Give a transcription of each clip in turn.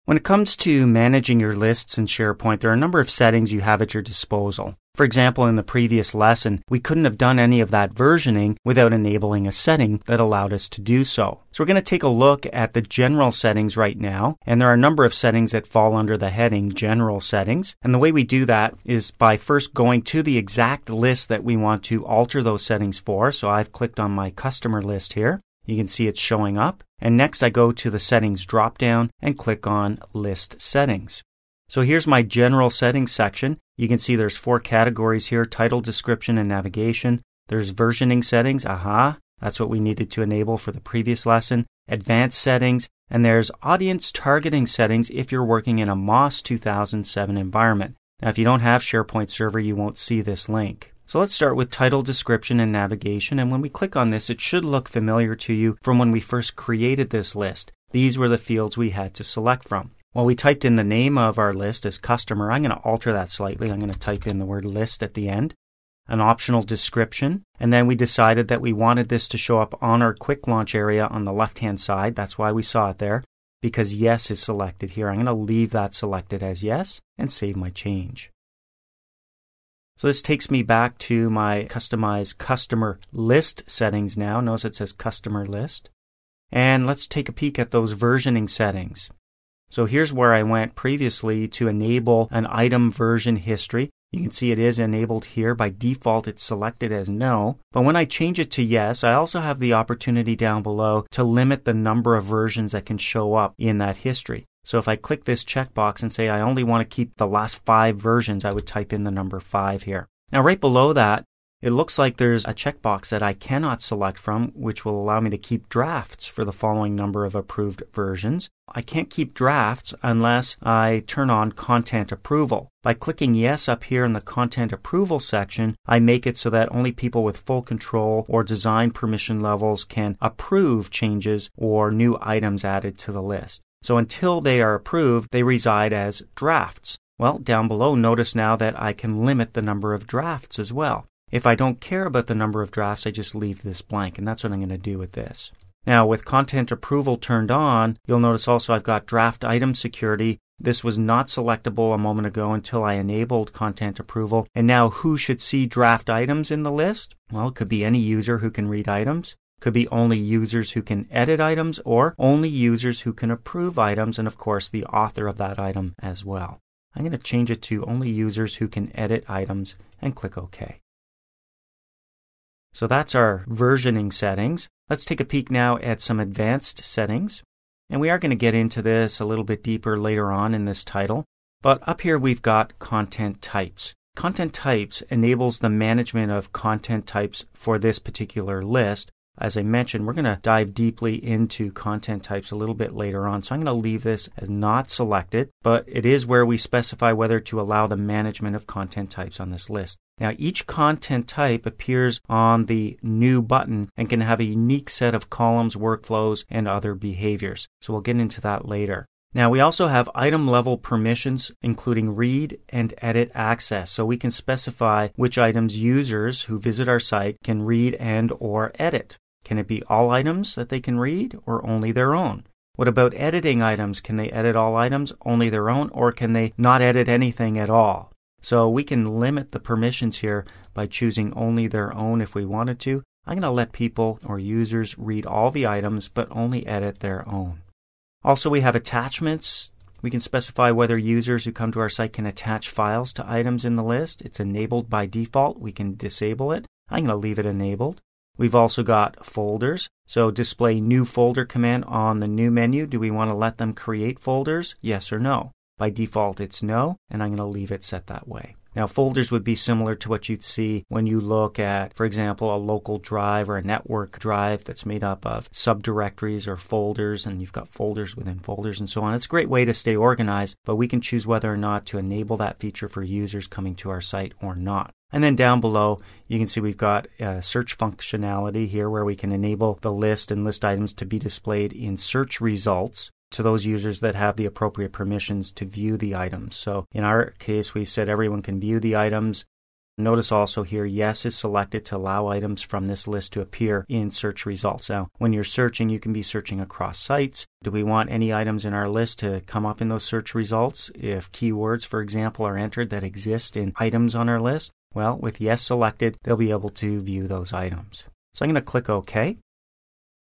When it comes to managing your lists in SharePoint, there are a number of settings you have at your disposal. For example, in the previous lesson, we couldn't have done any of that versioning without enabling a setting that allowed us to do so. So we're going to take a look at the general settings right now, and there are a number of settings that fall under the heading General Settings. And the way we do that is by first going to the exact list that we want to alter those settings for. So I've clicked on my customer list here. You can see it's showing up. And next I go to the settings drop-down and click on List Settings. So here's my general settings section. You can see there's 4 categories here: title, description, and navigation. There's versioning settings. That's what we needed to enable for the previous lesson. Advanced settings. And there's audience targeting settings if you're working in a MOS 2007 environment. Now, if you don't have SharePoint Server, you won't see this link. So let's start with title, description, and navigation. And when we click on this, it should look familiar to you from when we first created this list. These were the fields we had to select from. Well, we typed in the name of our list as customer. I'm going to alter that slightly. I'm going to type in the word list at the end, an optional description. And then we decided that we wanted this to show up on our quick launch area on the left-hand side. That's why we saw it there, because yes is selected here. I'm going to leave that selected as yes and save my change. So this takes me back to my customized customer list settings now. Notice it says customer list. And let's take a peek at those versioning settings. So here's where I went previously to enable an item version history. You can see it is enabled here. By default, it's selected as no. But when I change it to yes, I also have the opportunity down below to limit the number of versions that can show up in that history. So if I click this checkbox and say I only want to keep the last 5 versions, I would type in the number 5 here. Now right below that, it looks like there's a checkbox that I cannot select from, which will allow me to keep drafts for the following number of approved versions. I can't keep drafts unless I turn on content approval. By clicking yes up here in the content approval section, I make it so that only people with full control or design permission levels can approve changes or new items added to the list. So until they are approved, they reside as drafts. Well, down below, notice now that I can limit the number of drafts as well. If I don't care about the number of drafts, I just leave this blank, and that's what I'm going to do with this. Now, with content approval turned on, you'll notice also I've got draft item security. This was not selectable a moment ago until I enabled content approval. And now who should see draft items in the list? Well, it could be any user who can read items. Could be only users who can edit items, or only users who can approve items, and of course the author of that item as well. I'm going to change it to only users who can edit items and click OK. So that's our versioning settings. Let's take a peek now at some advanced settings. And we are going to get into this a little bit deeper later on in this title. But up here we've got content types. Content types enables the management of content types for this particular list. As I mentioned, we're going to dive deeply into content types a little bit later on. So I'm going to leave this as not selected, but it is where we specify whether to allow the management of content types on this list. Now, each content type appears on the New button and can have a unique set of columns, workflows, and other behaviors. So we'll get into that later. Now, we also have item level permissions, including read and edit access. So we can specify which items users who visit our site can read and or edit. Can it be all items that they can read or only their own? What about editing items? Can they edit all items, only their own, or can they not edit anything at all? So we can limit the permissions here by choosing only their own if we wanted to. I'm going to let people or users read all the items, but only edit their own. Also, we have attachments. We can specify whether users who come to our site can attach files to items in the list. It's enabled by default. We can disable it. I'm going to leave it enabled. We've also got folders. So display new folder command on the new menu. Do we want to let them create folders? Yes or no? By default, it's no, and I'm going to leave it set that way. Now, folders would be similar to what you'd see when you look at, for example, a local drive or a network drive that's made up of subdirectories or folders, and you've got folders within folders and so on. It's a great way to stay organized, but we can choose whether or not to enable that feature for users coming to our site or not. And then down below, you can see we've got search functionality here where we can enable the list and list items to be displayed in search results to those users that have the appropriate permissions to view the items. So in our case, we've said everyone can view the items. Notice also here, yes is selected to allow items from this list to appear in search results. Now, when you're searching, you can be searching across sites. Do we want any items in our list to come up in those search results? If keywords, for example, are entered that exist in items on our list, well, with yes selected, they'll be able to view those items. So I'm going to click OK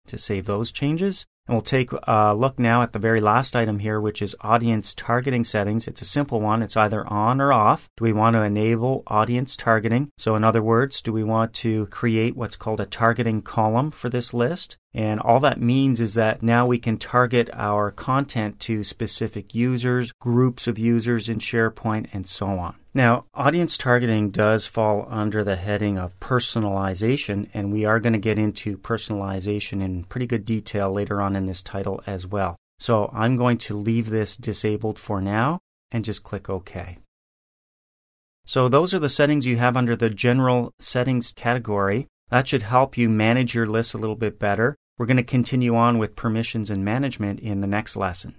to save those changes. And we'll take a look now at the very last item here, which is audience targeting settings. It's a simple one. It's either on or off. Do we want to enable audience targeting? So in other words, do we want to create what's called a targeting column for this list? And all that means is that now we can target our content to specific users, groups of users in SharePoint, and so on. Now, audience targeting does fall under the heading of personalization, and we are going to get into personalization in pretty good detail later on in this title as well. So I'm going to leave this disabled for now and just click OK. So those are the settings you have under the General Settings category. That should help you manage your list a little bit better. We're going to continue on with permissions and management in the next lesson.